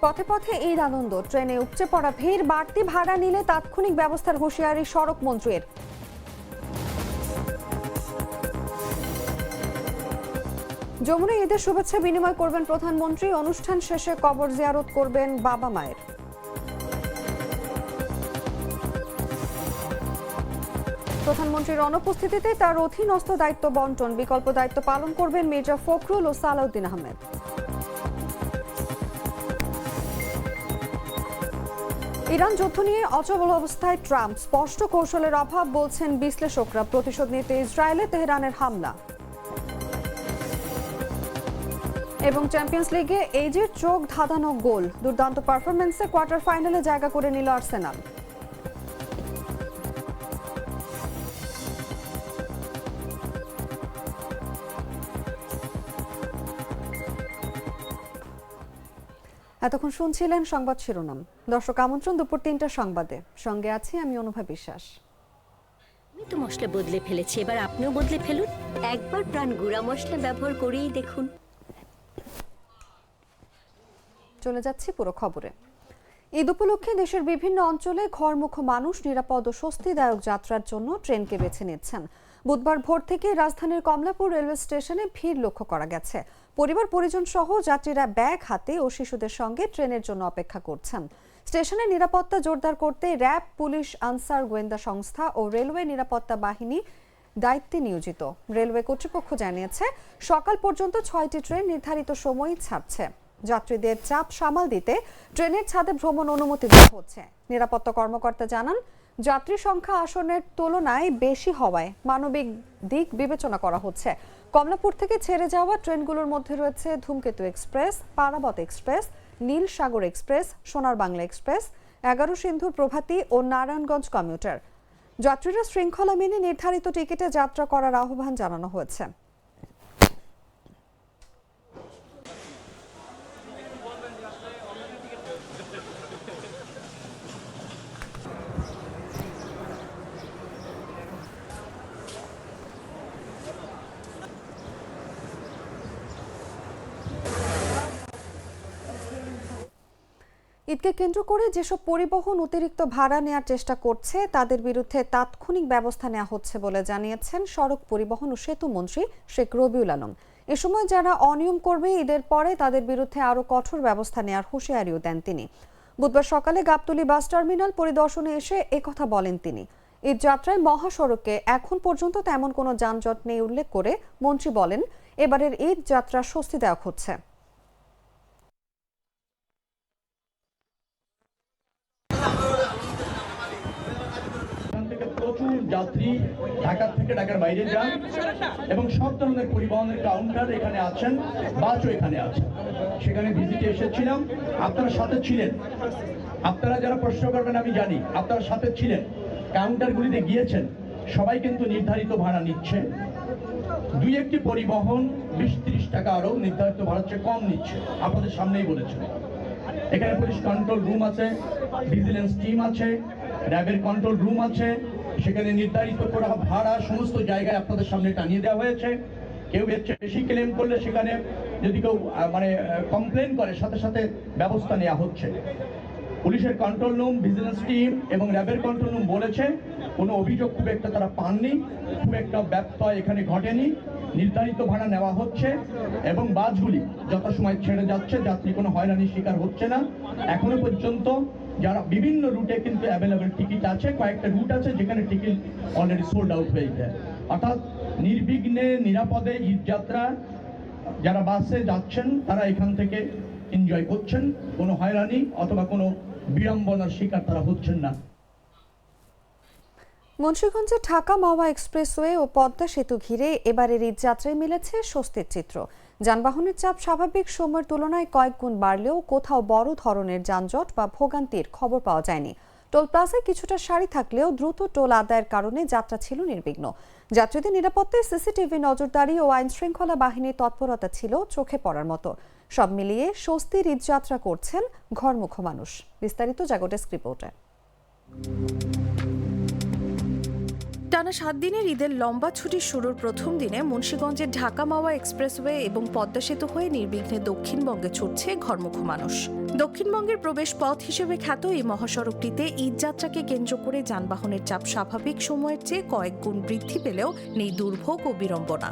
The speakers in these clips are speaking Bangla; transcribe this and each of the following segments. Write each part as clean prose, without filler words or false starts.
পথে পথে ঈদ আনন্দ, ট্রেনে উপচে পড়া ভিড়, বাড়তি ভাড়া নিলে তাৎক্ষণিক ব্যবস্থার হুঁশিয়ারি সড়ক মন্ত্রীর। যমুনায় ঈদের শুভেচ্ছা বিনিময় করবেন প্রধানমন্ত্রী, অনুষ্ঠান শেষে কবর জিয়ারত করবেন বাবা মায়ের। প্রধানমন্ত্রীর অনুপস্থিতিতে তার অধীনস্থ দায়িত্ব বন্টন, বিকল্প দায়িত্ব পালন করবেন মির্জা ফখরুল ও সালাউদ্দিন আহমেদ। ইরান যুদ্ধ নিয়ে অচল অবস্থায় ট্রাম্প, স্পষ্ট কৌশলের অভাব বলছেন বিশ্লেষকরা। প্রতিশোধ নিতে ইসরায়েলে তেহরানের হামলা। এবং চ্যাম্পিয়ন্স লিগে এজের চোখ ধাঁধানো গোল, দুর্দান্ত পারফরম্যান্সে কোয়ার্টার ফাইনালে জায়গা করে নিল আর্সেনাল। এতক্ষণ শুনছিলেন সংবাদ শিরোনাম। দর্শক, আমন্ত্রণ দুপুর ৩টার সংবাদে। সঙ্গে আছি আমি অনুভা বিশ্বাস। আমি তো মশলা বদলে ফেলেছি, এবার আপনিও বদলে ফেলুন। একবার প্রাণ গুঁড়া মশলা ব্যবহার করেই দেখুন। চলে যাচ্ছি পুরো খবরে। ঈদ উপলক্ষে দেশের বিভিন্ন অঞ্চলে ঘরমুখ মানুষ নিরাপদ ও স্বস্তিদায়ক যাত্রার জন্য ট্রেনকে বেছে নিচ্ছেন। বুধবার ভোর থেকে রাজধানীর কমলাপুর রেলওয়ে স্টেশনে ভিড় লক্ষ্য করা গেছে। পরিবার পরিজন সহ যাত্রীরা ব্যাগ হাতে ও শিশুদের সঙ্গে ট্রেনের জন্য অপেক্ষা করছেন। স্টেশনের নিরাপত্তা জোরদার করতে র্যাব, পুলিশ, আনসার, গোয়েন্দা সংস্থা ও রেলওয়ে নিরাপত্তা বাহিনী দায়িত্বে নিয়োজিত। রেলওয়ে কর্তৃপক্ষ জানিয়েছে, সকাল পর্যন্ত 6টি ট্রেন নির্ধারিত সময়ই ছাড়ছে। যাত্রীদের চাপ সামাল দিতে ট্রেনের ছাদে ভ্রমণ অনুমতি দেওয়া হচ্ছে। নিরাপত্তা কর্মকর্তা জানান, যাত্রী সংখ্যা আসনের তুলনায় বেশি হওয়ায় মানবিক দিক বিবেচনা করা হচ্ছে। কমলাপুর থেকে ছেড়ে যাওয়া ট্রেনগুলোর মধ্যে রয়েছে ধূমকেতু এক্সপ্রেস, পারাবত এক্সপ্রেস, নীল সাগর এক্সপ্রেস, সোনার বাংলা এক্সপ্রেস, 11 সিন্ধুর প্রভাতী ও নারায়ণগঞ্জ কমিউটার। যাত্রীরা শৃঙ্খলা মেনে নির্ধারিত টিকিটে যাত্রা করার আহ্বান জানানো হয়েছে। ঈদকে কেন্দ্র করে যেসব পরিবহন অতিরিক্ত ভাড়া নেওয়ার চেষ্টা করছে তাদের বিরুদ্ধে তাৎক্ষণিক ব্যবস্থা নেওয়া হচ্ছে বলে জানিয়েছেন সড়ক পরিবহন ও সেতু মন্ত্রী শেখ রবিউল আলম। এ সময় যারা অনিয়ম করবে ঈদের পরে তাদের বিরুদ্ধে আরও কঠোর ব্যবস্থা নেওয়ার হুঁশিয়ারিও দেন তিনি। বুধবার সকালে গাবতলী বাস টার্মিনাল পরিদর্শনে এসে একথা বলেন তিনি। ঈদ যাত্রায় মহাসড়কে এখন পর্যন্ত তেমন কোনো যানজট নেই উল্লেখ করে মন্ত্রী বলেন, এবারের ঈদ যাত্রা স্বস্তিদায়ক হচ্ছে। প্রচুর যাত্রী ঢাকা থেকে ঢাকার বাইরে যান এবং সব ধরনের পরিবহনের কাউন্টার এখানে আছেন, বাসও এখানে আছে। সেখানে ভিজিটে এসেছিলাম, আপনারা সাথে ছিলেন। আপনারা যারা প্রশ্ন করবেন আমি জানি, আপনারা সাথে ছিলেন, কাউন্টারগুলিতে গিয়েছেন। সবাই কিন্তু নির্ধারিত ভাড়া নিচ্ছে। দুই একটি পরিবহন 20-30 টাকা আরও নির্ধারিত ভাড়ার চেয়ে কম নিচ্ছে, আপনাদের সামনেই বলেছেন। এখানে পুলিশ কন্ট্রোল রুম আছে, ভিজিলেন্স টিম আছে, র্যাবের কন্ট্রোল রুম আছে। সেখানে নির্ধারিত করা ভাড়া সমস্ত জায়গায় আপনাদের সামনে টানিয়ে দেওয়া হয়েছে। কেউ এর চেয়ে বেশি ক্লেম করলে সেখানে যদি কেউ কমপ্লেন করে সাথে সাথে ব্যবস্থা নেওয়া হচ্ছে। পুলিশের কন্ট্রোল রুম, ভিজিলেন্স টিম এবং র্যাবের কন্ট্রোল রুম বলেছে কোনো অভিযোগ খুব একটা তারা পাননি, খুব একটা ব্যত্যয় এখানে ঘটেনি। নির্ধারিত ভাড়া নেওয়া হচ্ছে এবং বাসগুলি যথাসময় ছেড়ে যাচ্ছে, যাত্রী কোনো হয়রানির শিকার হচ্ছে না। এখনো পর্যন্ত যারা বিভিন্ন রুটে কিন্তু অ্যাভেলেবেল টিকিট আছে, কয়েকটা রুট আছে যেখানে টিকিট অলরেডি সোল্ড আউট হয়ে যায়। অর্থাৎ নির্বিঘ্নে নিরাপদে ঈদ যাত্রা যারা বাসে যাচ্ছেন তারা এখান থেকে এনজয় করছেন, কোনো হয়রানি অথবা কোনো বিড়ম্বনার শিকার তারা হচ্ছেন না। মুন্সিগঞ্জে ঢাকা মাওয়া এক্সপ্রেসওয়ে ও পদ্মা সেতু ঘিরে এবারের ঈদ যাত্রায় মিলেছে স্বস্তির চিত্র। যানবাহনের চাপ স্বাভাবিক সময়ের তুলনায় কয়েক গুণ বাড়লেও কোথাও বড় ধরনের যানজট বা ভোগান্তির খবর পাওয়া যায়নি। টোল প্লাজায় কিছুটা সারি থাকলেও দ্রুত টোল আদায়ের কারণে যাত্রা ছিল নির্বিঘ্ন। যাত্রীদের নিরাপত্তায় সিসিটিভি নজরদারি ও আইন শৃঙ্খলা বাহিনীর তৎপরতা ছিল চোখে পড়ার মতো। সব মিলিয়ে স্বস্তির ঈদ যাত্রা করছেন ঘরমুখ মানুষ। বিস্তারিত জাগো ডেস্ক রিপোর্টে। টানা 7 দিনের ঈদের লম্বা ছুটির শুরুর প্রথম দিনে মুন্সিগঞ্জের ঢাকা মাওয়া এক্সপ্রেসওয়ে এবং পদ্মা সেতু হয়ে নির্বিঘ্নে দক্ষিণবঙ্গে ছুটছে ঘরমুখ মানুষ। দক্ষিণবঙ্গের প্রবেশ পথ হিসেবে খ্যাত এই মহাসড়কটিতে ঈদযাত্রাকে কেন্দ্র করে যানবাহনের চাপ স্বাভাবিক সময়ের চেয়ে কয়েক গুণ বৃদ্ধি পেলেও নেই দুর্ভোগ ও বিড়ম্বনা।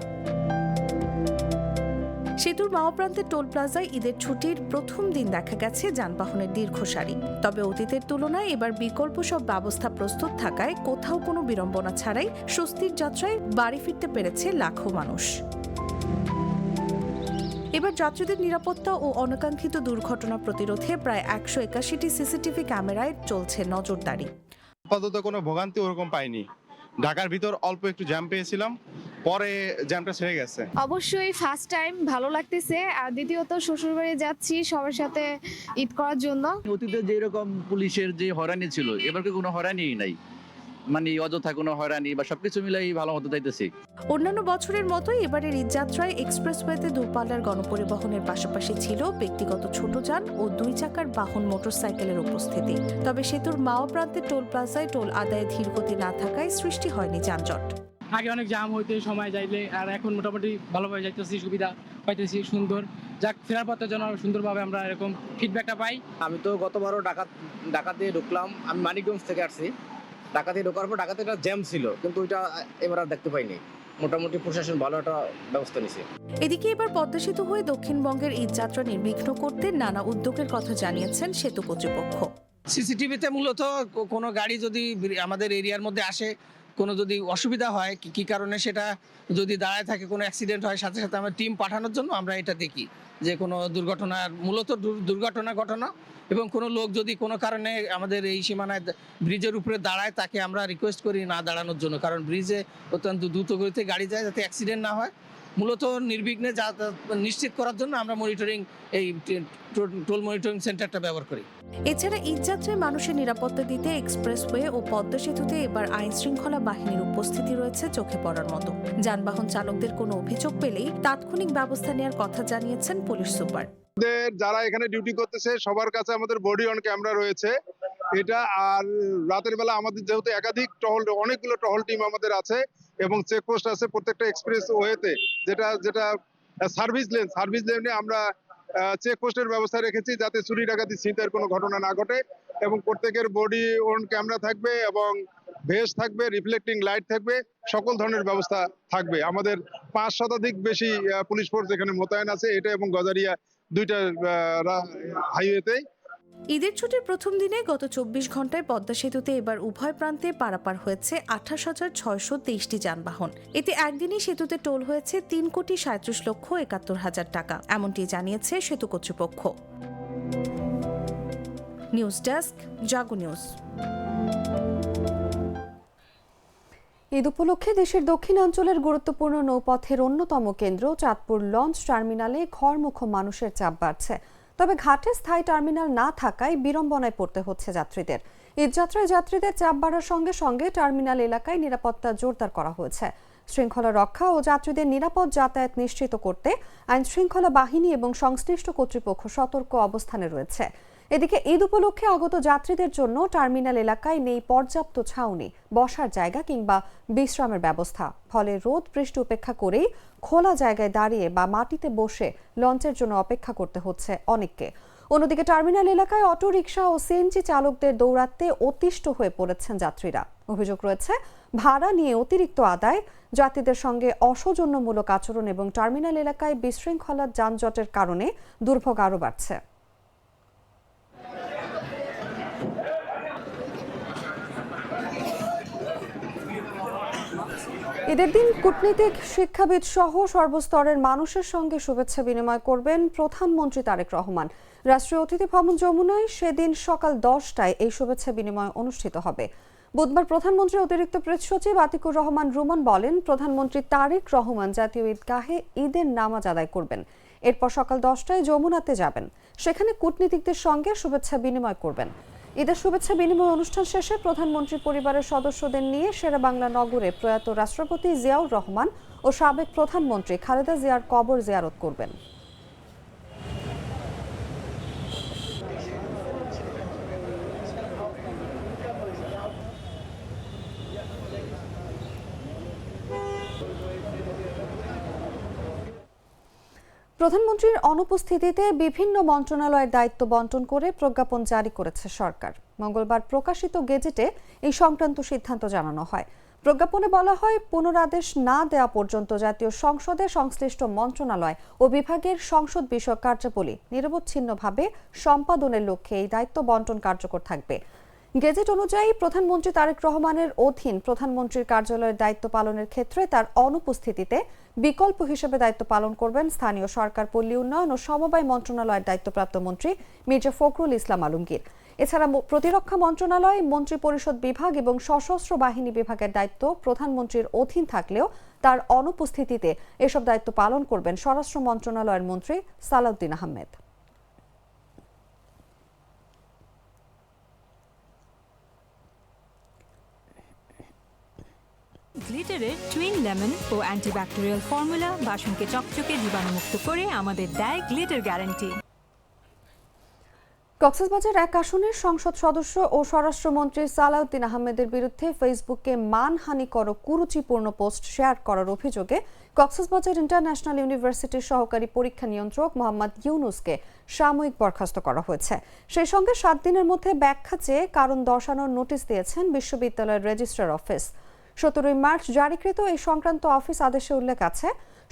সেতুর মাওপ্রান্তের টোল প্লাজায় ঈদের ছুটির প্রথম দিন দেখা গেছে যানবাহনের দীর্ঘ সারি। তবে অতীতের তুলনায় এবার বিকল্প সব ব্যবস্থা প্রস্তুত থাকায় কোথাও কোনো বিড়ম্বনা ছাড়াই স্বস্তির যাত্রায় বাড়ি ফিরতে পেরেছে লাখো মানুষ। এবার যাত্রীদের নিরাপত্তা ও অনাকাঙ্ক্ষিত দুর্ঘটনা প্রতিরোধে প্রায় 181টি সিসিটিভি ক্যামেরায় চলছে নজরদারি। আপাতত কোনো ভোগান্তি ওরকম পাইনি। ঢাকার ভিতর অল্প একটু জ্যাম পেয়েছিলাম, পরে জ্যামটা ছেড়ে গেছে। অবশ্যই ফার্স্ট টাইম ভালো লাগতেছে, আর দ্বিতীয়ত শ্বশুরবাড়ি যাচ্ছি সবার সাথে ঈদ করার জন্য। অতীতে যেরকম পুলিশের যে হয়রানি ছিল, এবারকে কোনো হয়রানিই নাই, মানে অযথা কোনো হয়রানি বা সবকিছু মিলাই ভালো মতো যাইতেছি। অন্যান্য বছরের মতোই এবারের ঈদযাত্রায় এক্সপ্রেসওয়েতে দূরপাল্লার গণপরিবহনের পাশাপাশি ছিল ব্যক্তিগত ছোট যান ও 2 চাকার বাহন মোটরসাইকেলের উপস্থিতি। তবে সেতুর মাও প্রান্তে টোল প্লাজায় টোল আদায়ে ধীরগতি না থাকায় সৃষ্টি হয়নি যানজট। আগে অনেক জাম হইতে সময় যাইলে, আর এখন মোটামুটি ভালোভাবে যাইতেছি, সুবিধা পাইতেছি, সুন্দর। যাক, ফেরার পথে যেন সুন্দরভাবে আমরা এরকম ফিডব্যাকটা পাই। আমি তো গতবারও ঢাকা দিয়ে ঢুকলাম, আমি মানিকগঞ্জ থেকে আসছি। ঢাকা দিয়ে ঢোকার পর ঢাকাতে একটা জ্যাম ছিল, কিন্তু ওইটা এবার আর দেখতে পাইনি। মোটামুটি প্রশাসন ভালো একটা ব্যবস্থা নিছে। এদিকে এবার পদ্মা সেতু হয়ে দক্ষিণবঙ্গের ঈদযাত্রা নির্বিঘ্ন করতে নানা উদ্যোগের কথা জানিয়েছেন সেতু কর্তৃপক্ষ। সিসিটিভিতে মূলত কোনো গাড়ি যদি আমাদের এরিয়ার মধ্যে আসে, কোনো যদি অসুবিধা হয়, কি কারণে সেটা যদি দাঁড়ায় থাকে, কোনো অ্যাক্সিডেন্ট হয়, সাথে সাথে আমরা টিম পাঠানোর জন্য আমরা এটা দেখি যে কোনো দুর্ঘটনার মূলত দুর্ঘটনা ঘটনা, এবং কোনো লোক যদি কোনো কারণে আমাদের এই সীমানায় ব্রিজের উপরে দাঁড়ায়, তাকে আমরা রিকোয়েস্ট করি না দাঁড়ানোর জন্য, কারণ ব্রিজে অত্যন্ত দ্রুত গতিতে গাড়ি যায়, যাতে অ্যাক্সিডেন্ট না হয়। মূলত নির্বিঘ্নে নিশ্চিত করার জন্য আমরা মনিটরিং, এই টোল মনিটরিং সেন্টারটা ব্যবহার করি। এছাড়া ঈদযাত্রায় মানুষের নিরাপত্তা দিতে এক্সপ্রেসওয়ে ও পদ্মা সেতুতে এবার আইন শৃঙ্খলা বাহিনীর উপস্থিতি রয়েছে চোখে পড়ার মতো। যানবাহন চালকদের কোনো অভিযোগ পেলেই তাৎক্ষণিক ব্যবস্থা নেওয়ার কথা জানিয়েছেন পুলিশ সুপার। যারা এখানে ডিউটি করতেছে সবার কাছে আমাদের বডি অন ক্যামেরা রয়েছে এটা। আর রাতের বেলা আমাদের যেহেতু একাধিক অনেকগুলো টহল টিম আমাদের আছে এবং চেকপোস্ট আছে প্রত্যেকটা এক্সপ্রেস ওয়েতে, যেটা সার্ভিস লেনে আমরা চেকপোস্টের ব্যবস্থা রেখেছি, যাতে চুরি ডাকাতি ছিনতাইয়ের কোনো ঘটনা না ঘটে। এবং প্রত্যেকের বডি অন ক্যামেরা থাকবে এবং ভেস্ট থাকবে, রিফ্লেক্টিং লাইট থাকবে, সকল ধরনের ব্যবস্থা থাকবে। আমাদের 5 শতাধিক বেশি পুলিশ ফোর্স এখানে মোতায়েন আছে, এটা এবং গজারিয়া দুইটা হাইওয়েতে। ঈদের ছুটির প্রথম দিনে গত 24 ঘন্টায় পদ্মা সেতুতে এবার উভয় প্রান্তে পারাপার হয়েছে 28,623টি যানবাহন। এতে একদিনই সেতুতে টোল হয়েছে 3,37,71,000 টাকা, এমনটি জানিয়েছে সেতু কর্তৃপক্ষ। নিউজ ডেস্ক, জাগো নিউজ। ঈদ উপলক্ষে দেশের দক্ষিণাঞ্চলের গুরুত্বপূর্ণ নৌপথের অন্যতম কেন্দ্র চাঁদপুর লঞ্চ টার্মিনালে ঘরমুখো মানুষের চাপ বাড়ছে। তবে ঘাটে স্থায়ী টার্মিনাল না থাকায় বিড়ম্বনায় পড়তে হচ্ছে যাত্রীদের। ঈদযাত্রায় যাত্রীদের চাপ বাড়ার সঙ্গে সঙ্গে টার্মিনাল এলাকায় নিরাপত্তা জোরদার করা হয়েছে। শৃঙ্খলা রক্ষা ও যাত্রীদের নিরাপদ যাতায়াত নিশ্চিত করতে আইন শৃঙ্খলা বাহিনী এবং সংশ্লিষ্ট কর্তৃপক্ষ সতর্ক অবস্থানে রয়েছে। এদিকে ঈদ উপলক্ষে আগত যাত্রীদের জন্য টার্মিনাল এলাকায় নেই পর্যাপ্ত ছাউনি, বসার জায়গা কিংবা বিশ্রামের ব্যবস্থা। ফলে রোদ বৃষ্টি উপেক্ষা করেই খোলা জায়গায় দাঁড়িয়ে বা মাটিতে বসে লঞ্চের জন্য অপেক্ষা করতে হচ্ছে অনেককে। অন্যদিকে টার্মিনাল এলাকায় অটোরিকশা ও সিএনজি চালকদের দৌরাত্মে অতিষ্ঠ হয়ে পড়েছেন যাত্রীরা। অভিযোগ রয়েছে ভাড়া নিয়ে অতিরিক্ত আদায়, যাত্রীদের সঙ্গে অসৌজন্যমূলক আচরণ এবং টার্মিনাল এলাকায় বিশৃঙ্খলা যানজটের কারণে দুর্ভোগ আরও বাড়ছে। ঈদের দিন কূটনীতিক, শিক্ষাবিদ সহ সর্বস্তরের মানুষের সঙ্গে শুভেচ্ছা বিনিময় করবেন প্রধানমন্ত্রী তারেক রহমান। রাষ্ট্রীয় অতিথি ভবন যমুনায় সেদিন সকাল 10টায় এই শুভেচ্ছা বিনিময় অনুষ্ঠিত হবে। বুধবার প্রধানমন্ত্রীর অতিরিক্ত প্রেস সচিব আতিকুর রহমান রুমন বলেন, প্রধানমন্ত্রী তারেক রহমান জাতীয় ঈদগাহে ঈদের নামাজ আদায় করবেন। এরপর সকাল 10টায় যমুনাতে যাবেন, সেখানে কূটনীতিকদের সঙ্গে শুভেচ্ছা বিনিময় করবেন। ঈদের শুভেচ্ছা বিনিময় অনুষ্ঠান শেষে প্রধানমন্ত্রী পরিবারের সদস্যদের নিয়ে শেরেবাংলা নগরে প্রয়াত রাষ্ট্রপতি জিয়াউর রহমান ও সাবেক প্রধানমন্ত্রী খালেদা জিয়ার কবর জিয়ারত করবেন। প্রধানমন্ত্রীর অনুপস্থিতিতে বিভিন্ন মন্ত্রণালয়ের দায়িত্ব বন্টন করে প্রজ্ঞাপন জারি করেছে সরকার। মঙ্গলবার প্রকাশিত গেজেটে এই সংক্রান্ত সিদ্ধান্ত জানানো হয়। প্রজ্ঞাপনে বলা হয়, পুনরাদেশ না দেওয়া পর্যন্ত জাতীয় সংসদে সংশ্লিষ্ট মন্ত্রণালয় ও বিভাগের সংসদ বিষয়ক কার্যাবলী নিরবচ্ছিন্নভাবে সম্পাদনের লক্ষ্যে এই দায়িত্ব বন্টন কার্যকর থাকবে। গেজেট অনুযায়ী প্রধানমন্ত্রী তারেক রহমানের অধীন প্রধানমন্ত্রীর কার্যালয়ের দায়িত্ব পালনের ক্ষেত্রে তার অনুপস্থিতিতে বিকল্প হিসেবে দায়িত্ব পালন করবেন স্থানীয় সরকার, পল্লী উন্নয়ন ও সমবায় মন্ত্রণালয়ের দায়িত্বপ্রাপ্ত মন্ত্রী মির্জা ফখরুল ইসলাম আলমগীর। এছাড়া প্রতিরক্ষা মন্ত্রণালয়, মন্ত্রিপরিষদ বিভাগ এবং সশস্ত্র বাহিনী বিভাগের দায়িত্ব প্রধানমন্ত্রীর অধীন থাকলেও তার অনুপস্থিতিতে এসব দায়িত্ব পালন করবেন স্বরাষ্ট্র মন্ত্রণালয়ের মন্ত্রী সালাউদ্দিন আহমেদ। গ্লিটারের টুইন লেমন ও অ্যান্টিব্যাকটেরিয়াল ফর্মুলা বাসনকে চকচকে জীবাণুমুক্ত করে আমাদের দেয় গ্লিটার গ্যারান্টি। কক্সবাজার এক আসনের সংসদ সদস্য ও স্বরাষ্ট্রমন্ত্রী সালাউদ্দিন আহমেদের বিরুদ্ধে ফেসবুকে মানহানিকর কুরুচিপূর্ণ পোস্ট শেয়ার করার অভিযোগে কক্সবাজার ইন্টারন্যাশনাল ইউনিভার্সিটির সহকারী পরীক্ষা নিয়ন্ত্রক মোহাম্মদ ইউনুসকে সাময়িক বরখাস্ত করা হয়েছে। সেই সঙ্গে 7 দিনের মধ্যে ব্যাখ্যা চেয়ে কারণ দর্শানোর নোটিশ দিয়েছেন বিশ্ববিদ্যালয়ের রেজিস্ট্রার অফিস। 17 মার্চ জারিকৃত এই সংক্রান্ত অফিস আদেশে উল্লেখ আছে,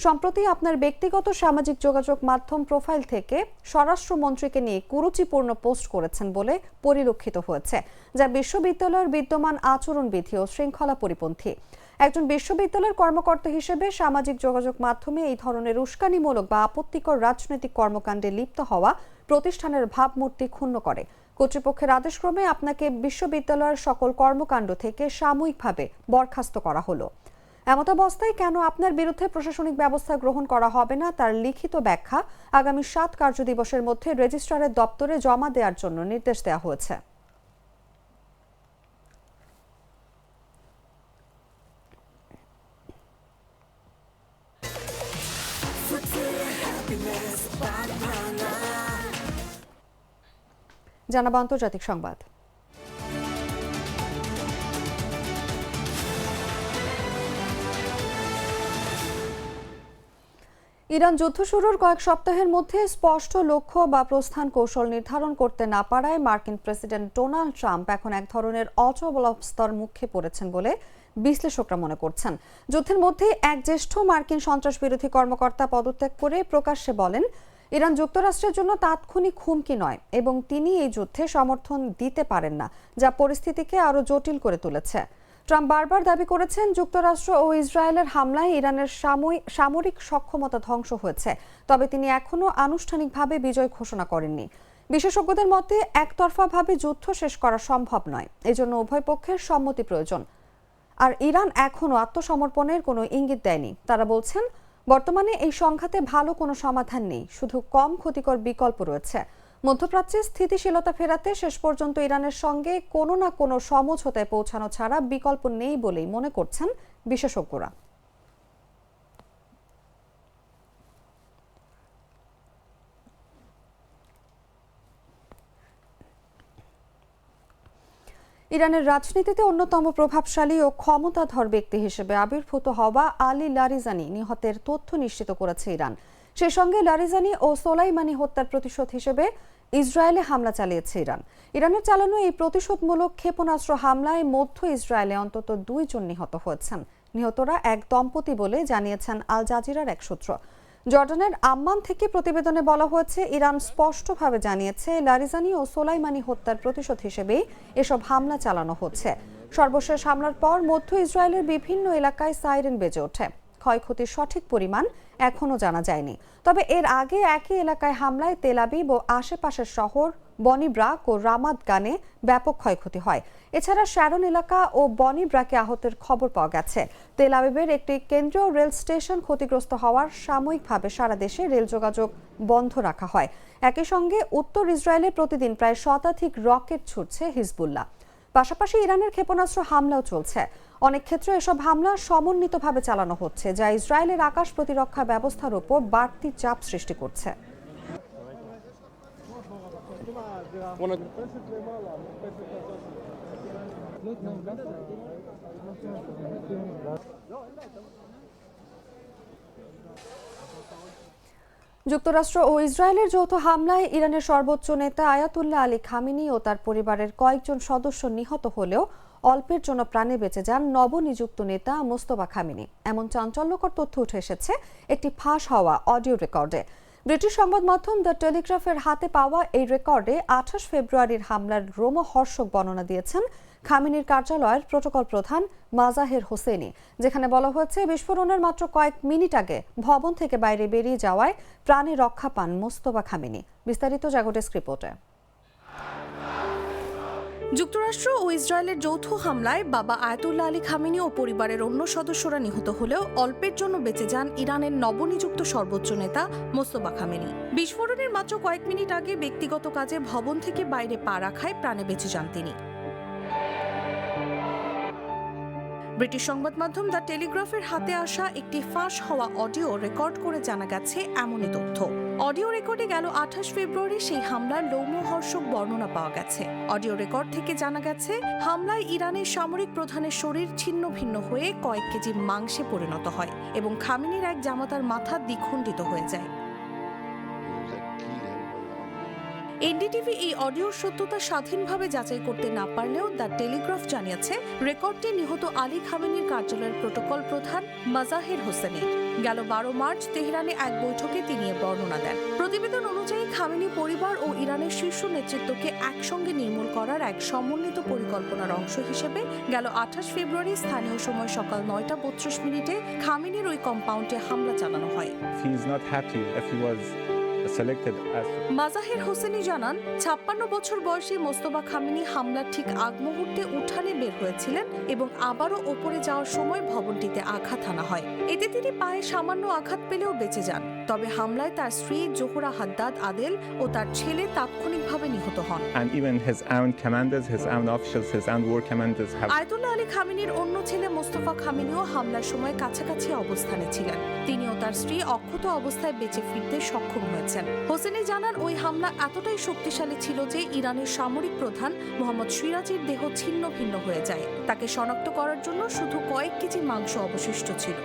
সম্প্রতি আপনার ব্যক্তিগত সামাজিক যোগাযোগ মাধ্যম প্রোফাইল থেকে স্বরাষ্ট্রমন্ত্রীকে নিয়ে কুরুচিপূর্ণ পোস্ট করেছেন বলে পরিলক্ষিত হয়েছে, যা বিশ্ববিদ্যালয়ের বিদ্যমান আচরণবিধি ও শৃঙ্খলা পরিপন্থী। একজন বিশ্ববিদ্যালয়ের কর্মকর্তা হিসেবে সামাজিক যোগাযোগ মাধ্যমে এই ধরনের উস্কানিমূলক বা আপত্তিকর রাজনৈতিক কর্মকাণ্ডে লিপ্ত হওয়া প্রতিষ্ঠানের ভাবমূর্তি ক্ষুণ্ণ করে। কর্তৃপক্ষের আদেশক্রমে আপনাকে বিশ্ববিদ্যালয়ের সকল কর্মকাণ্ড থেকে সাময়িকভাবে বরখাস্ত করা হলো। এমতাবস্থায় কেন আপনার বিরুদ্ধে প্রশাসনিক ব্যবস্থা গ্রহণ করা হবে না তার লিখিত ব্যাখ্যা আগামী 7 কার্যদিবসের মধ্যে রেজিস্ট্রারের দপ্তরে জমা দেওয়ার জন্য নির্দেশ দেওয়া হয়েছে। জানাবো আন্তর্জাতিক সংবাদ। ইরান যুদ্ধ শুরুর কয়েক সপ্তাহের মধ্যে স্পষ্ট লক্ষ্য বা প্রস্থান কৌশল নির্ধারণ করতে না পারায় মার্কিন প্রেসিডেন্ট ডোনাল্ড ট্রাম্প এখন এক ধরনের অচল অবস্থার মুখে পড়েছেন বলে বিশ্লেষকরা মনে করছেন। যুদ্ধের মধ্যে এক জ্যেষ্ঠ মার্কিন সন্ত্রাসবিরোধী কর্মকর্তা পদত্যাগ করে প্রকাশ্যে বলেন, ইরান যুক্তরাষ্ট্রের জন্য তাৎক্ষণিক হুমকি নয় এবং তিনি এই যুদ্ধে সমর্থন দিতে পারেন না, যা পরিস্থিতিকে আরও জটিল করে তুলেছে। ট্রাম্প বারবার দাবি করেছেন, যুক্তরাষ্ট্র ও ইসরায়েলের হামলায় ইরানের সামরিক সক্ষমতা ধ্বংস হয়েছে, তবে তিনি এখনও আনুষ্ঠানিকভাবে বিজয় ঘোষণা করেননি। বিশেষজ্ঞদের মতে একতরফাভাবে যুদ্ধ শেষ করা সম্ভব নয়, এজন্য উভয় পক্ষের সম্মতি প্রয়োজন। আর ইরান এখনও আত্মসমর্পণের কোনো ইঙ্গিত দেয়নি। তারা বলছেন, বর্তমানে এই সংঘাতে ভালো কোনো সমাধান নেই, শুধু কম ক্ষতিকর বিকল্প রয়েছে। মধ্যপ্রাচ্যে স্থিতিশীলতা ফেরাতে শেষ পর্যন্ত ইরানের সঙ্গে কোনো না কোনো সমঝোতায় পৌঁছানো ছাড়া বিকল্প নেই বলেই মনে করছেন বিশেষজ্ঞরা। ইরানের রাজনীতিতে অন্যতম প্রভাবশালী ও ক্ষমতাধর ব্যক্তি হিসেবে আবির্ভূত হওয়া আলী লারিজানি নিহতের তথ্য নিশ্চিত করেছে ইরান। সেই সঙ্গে লারিজানি ও সোলাইমানি হত্যার প্রতিশোধ হিসেবে ইসরায়েলে হামলা চালিয়েছে ইরান। ইরানের চালানো এই প্রতিশোধমূলক ক্ষেপণাস্ত্র হামলায় মধ্য ইসরায়েলে অন্তত 2 জন নিহত হয়েছেন। নিহতরা এক দম্পতি বলে জানিয়েছেন আল জাজিরার এক সূত্র। জর্ডানের আম্মান থেকে প্রতিবেদনে বলা হয়েছে, ইরান স্পষ্টভাবে জানিয়েছে লারিজানি ও সোলাইমানি হত্যার প্রতিশোধ হিসেবেই এসব হামলা চালানো হচ্ছে। সর্বশেষ হামলার পর মধ্য ইসরায়েলের বিভিন্ন এলাকায় সাইরেন বেজে ওঠে। ক্ষয়ক্ষতির সঠিক পরিমাণ এখনও জানা যায়নি, তবে এর আগে একই এলাকায় হামলায় তেল আবিব ও আশেপাশের শহর বনি ব্রাক ও রামাত গানে ব্যাপক ক্ষয়ক্ষতি হয়। এছাড়া শ্যারন এলাকা ও বনি ব্রাকে আহতের খবর পাওয়া গেছে। তেল আবিবের একটি কেন্দ্রীয় রেল স্টেশন ক্ষতিগ্রস্ত হওয়ার সাময়িকভাবে সারা দেশে রেল যোগাযোগ বন্ধ রাখা হয়। একই সঙ্গে উত্তর ইসরায়েলে প্রতিদিন প্রায় 100 শতাধিক রকেট ছুটছে হিজবুল্লাহ। পাশাপাশি ইরানের ক্ষেপণাস্ত্র হামলাও চলছে। অনেক ক্ষেত্রে এসব হামলা সমন্বিতভাবে চালানো হচ্ছে, যা ইসরায়েলের আকাশ প্রতিরক্ষা ব্যবস্থার উপর বাড়তি চাপ সৃষ্টি করছে। যুক্তরাষ্ট্র ও ইসরায়েলের যৌথ হামলায় ইরানের সর্বোচ্চ নেতা আয়াতুল্লাহ আলী খামেনি ও তার পরিবারের কয়েকজন সদস্য নিহত হলেও অল্পের জন্য প্রাণে বেঁচে যান নবনিযুক্ত নেতা মোস্তফা খামেনি। এমন চাঞ্চল্যকর তথ্য উঠে এসেছে একটি ফাঁস হওয়া অডিও রেকর্ডে। ব্রিটিশ সংবাদ মাধ্যম দ্য টেলিগ্রাফের হাতে পাওয়া এই রেকর্ডে 28 ফেব্রুয়ারির হামলার রোমহর্ষক বর্ণনা দিয়েছেন খামেনির কার্যালয়ের প্রোটোকল প্রধান মাজাহের হোসেনি, যেখানে বলা হয়েছে বিস্ফোরণের মাত্র কয়েক মিনিট আগে ভবন থেকে বাইরে বেরিয়ে যাওয়ায় প্রাণে রক্ষা পান মোস্তফা খামেনি। বিস্তারিত জাগো ডেস্ক রিপোর্টে। যুক্তরাষ্ট্র ও ইসরায়েলের যৌথ হামলায় বাবা আয়াতুল্লাহ আলী খামেনি ও পরিবারের অন্য সদস্যরা নিহত হলেও অল্পের জন্য বেঁচে যান ইরানের নবনিযুক্ত সর্বোচ্চ নেতা মোস্তফা খামেনি। বিস্ফোরণের মাত্র কয়েক মিনিট আগে ব্যক্তিগত কাজে ভবন থেকে বাইরে পা রাখায় প্রাণে বেঁচে যান তিনি। ব্রিটিশ সংবাদ মাধ্যম দ্য টেলিগ্রাফের হাতে আসা একটি ফাঁস হওয়া অডিও রেকর্ড করে জানা গেছে এমনই তথ্য। অডিও রেকর্ডে গেল 28 ফেব্রুয়ারি সেই হামলার লোমহর্ষক বর্ণনা পাওয়া গেছে। অডিও রেকর্ড থেকে জানা গেছে হামলায় ইরানের সামরিক প্রধানের শরীর ছিন্ন ভিন্ন হয়ে কয়েক কেজি মাংসে পরিণত হয় এবং খামেনির এক জামাতার মাথা দ্বিখণ্ডিত হয়ে যায়। এনডিটিভি এই অডিওর সত্যতা স্বাধীনভাবে যাচাই করতে না পারলেও দ্য টেলিগ্রাফ জানিয়েছে রেকর্ডটি নিহত আলী খামেনির কার্যালয়ের প্রোটোকল প্রধান মাজাহের হোসেনের। গেল 12 মার্চ তেহরানে এক বৈঠকে তিনি এ বর্ণনা দেন। প্রতিবেদন অনুযায়ী খামেনি পরিবার ও ইরানের শীর্ষ নেতৃত্বকে একসঙ্গে নির্মূল করার এক সমন্বিত পরিকল্পনার অংশ হিসেবে গেল 28 ফেব্রুয়ারি স্থানীয় সময় সকাল 9:32 খামেনির ওই কম্পাউন্ডে হামলা চালানো হয়। মাজাহের হোসেনি জানান 56 বছর বয়সী মোস্তফা খামেনি হামলার ঠিক আগ মুহূর্তে উঠানে বের হয়েছিলেন এবং আবারও ওপরে যাওয়ার সময় ভবনটিতে আঘাত হানা হয়। এতে তিনি পায়ে সামান্য আঘাত পেলেও বেঁচে যান। তবে হামলায় তার স্ত্রী জোহরা হাদ্দাদ আদেল ও তার ছেলে তাৎক্ষণিকভাবে নিহত হন। আয়াতুল্লাহ আলী খামেনির অন্য ছেলে মোস্তফা খামেনিও হামলার সময় কাছাকাছি অবস্থানে ছিলেন। তিনিও তার স্ত্রী অক্ষত অবস্থায় বেঁচে ফিরতে সক্ষম হয়েছেন। হোসেনি জানান ওই হামলা এতটাই শক্তিশালী ছিল যে ইরানের সামরিক প্রধান মোহাম্মদ সিরাজের দেহ ছিন্ন ভিন্ন হয়ে যায়। তাকে শনাক্ত করার জন্য শুধু কয়েক কেজি মাংস অবশিষ্ট ছিল।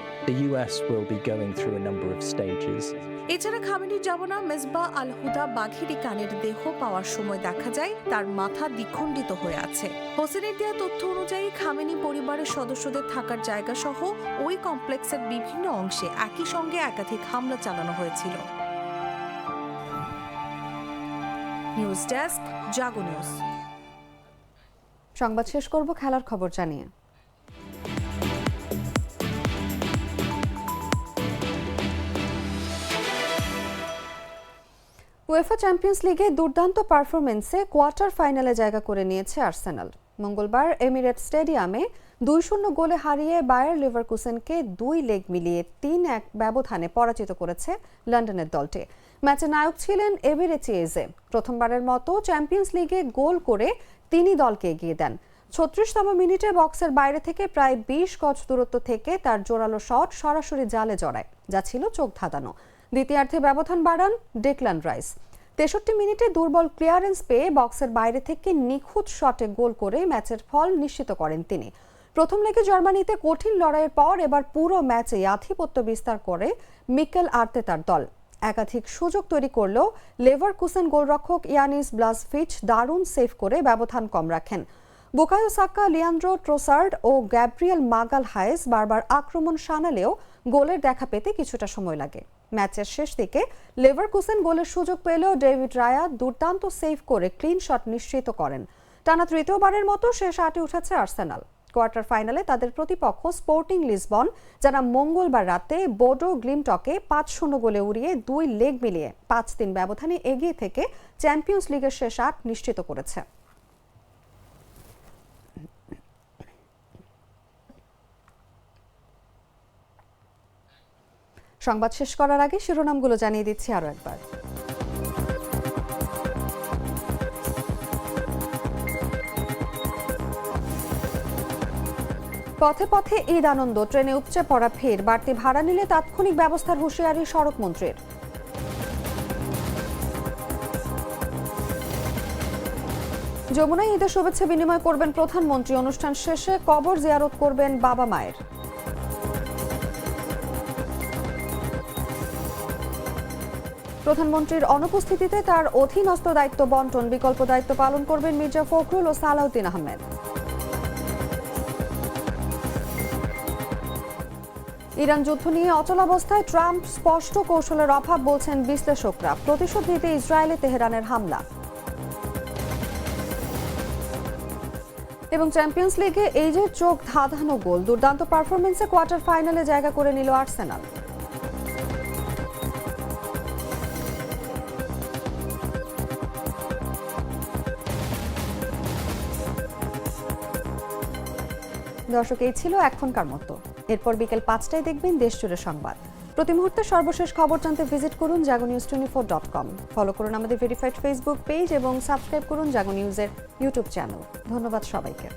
এছাড়া খামেনির জামানা মেজবাহ আল হুদা বাঘেরি কানের দেহ পাওয়ার সময় দেখা যায় তার মাথা দ্বিখণ্ডিত হয়ে আছে। হোসেনের দেয়া তথ্য অনুযায়ী খামেনি পরিবারের সদস্যদের থাকার জায়গা সহ ওই কমপ্লেক্সের বিভিন্ন অংশে একই সঙ্গে একাধিক হামলা চালানো হয়েছিল। নিউজ ডেস্ক, জাগো নিউজ। সংবাদ শেষ করব খেলার খবর জানিয়ে। উয়েফা চ্যাম্পিয়ন্স লিগে দুর্দান্ত পারফরমেন্সে কোয়ার্টার ফাইনালে জায়গা করে নিয়েছে আর্সেনাল। মঙ্গলবার এমিরেটস স্টেডিয়ামে 2-0 গোলে হারিয়ে বায়ার লিভারকুসেনকে 2 লেগ মিলিয়ে 3-1 ব্যবধানে পরাজিত করেছে লন্ডনের দলটি। ম্যাচে নায়ক ছিলেন এবেরেচিয়েজে। প্রথমবারের মতো চ্যাম্পিয়ন্স লিগে গোল করে তিনি দলকে এগিয়ে দেন। 36তম মিনিটে বক্সের বাইরে থেকে প্রায় 20 গজ দূরত্ব থেকে তার জোরালো শট সরাসরি জালে জড়ায়, যা ছিল চোখ ধাঁধানো। দ্বিতীয়ার্ধে ব্যবধান বাড়ান ডেকলান রাইস। 63 মিনিটে দুর্বল ক্লিয়ারেন্স পেয়ে বক্সের বাইরে থেকে নিখুঁত শটে গোল করে ম্যাচের ফল নিশ্চিত করেন তিনি। প্রথম লেগে জার্মানিতে কঠিন লড়াইয়ের পর এবার পুরো ম্যাচে আধিপত্য বিস্তার করে মিকেল আর্তেতার দল। একাধিক সুযোগ তৈরি করলেও লেভারকুসেন গোলরক্ষক ইয়ানিস ব্লাসভিচ দারুণ সেভ করে ব্যবধান কম রাখেন। বুকায়ো সাকা, লিয়ান্দ্রো ট্রোসার্ড ও গ্যাব্রিয়েল মাগালহায়েস বারবার আক্রমণ শানালেও গোলের দেখা পেতে কিছুটা সময় লাগে। ম্যাচের শেষ দিকে লেভারকুসেন গোলের সুযোগ পেলেও ডেভিড রায়া দুর্দান্ত সেভ করে ক্লিন শট নিশ্চিত করেন। টানা তৃতীয়বারের মতো শেষ 8-এ উঠেছে আর্সেনাল। কোয়ার্টার ফাইনালে তাদের প্রতিপক্ষ স্পোর্টিং লিসবন, যারা মঙ্গলবার রাতে বোডো গ্লিমটকে 5-0 গোলে উড়িয়ে 2 লেগ মিলিয়ে 5-3 ব্যবধানে এগিয়ে থেকে চ্যাম্পিয়ন্স লিগের শেষ 8 নিশ্চিত করেছে। সংবাদ শেষ করার আগে শিরোনামগুলো জানিয়ে দিচ্ছি আরো একবার। পথে পথে ঈদ আনন্দ, ট্রেনে উপচে পড়া ভিড়, বাড়তি ভাড়া নিলে তাৎক্ষণিক ব্যবস্থার হুঁশিয়ারি সড়ক মন্ত্রীর। যমুনায় ঈদের শুভেচ্ছা বিনিময় করবেন প্রধানমন্ত্রী। অনুষ্ঠান শেষে কবর জিয়ারত করবেন বাবা মায়ের। প্রধানমন্ত্রীর অনুপস্থিতিতে তার অধীনস্থ দায়িত্ব বন্টন, বিকল্প দায়িত্ব পালন করবেন মির্জা ফখরুল ও সালাউদ্দিন আহমেদ। ইরান যুদ্ধ নিয়ে অচলাবস্থায়, ট্রাম্প স্পষ্ট কৌশলের অভাব বলছেন বিশ্লেষকরা। প্রতিশোধ নিতে ইসরায়েলে তেহরানের হামলা। এবং চ্যাম্পিয়ন্স লিগে এইজের চোখ ধাঁধানো গোল, দুর্দান্ত পারফরমেন্সে কোয়ার্টার ফাইনালে জায়গা করে নিল আর্সেনাল। দর্শক, এই ছিল এখনকার মতো। এরপর বিকেল 5টায় দেখবেন দেশজুড়ে সংবাদ। প্রতি মুহূর্তে সর্বশেষ খবর জানতে ভিজিট করুন jagonews24.com। ফলো করুন আমাদের ভেরিফাইড ফেসবুক পেজ এবং সাবস্ক্রাইব করুন জাগো নিউজের ইউটিউব চ্যানেল। ধন্যবাদ সবাইকে।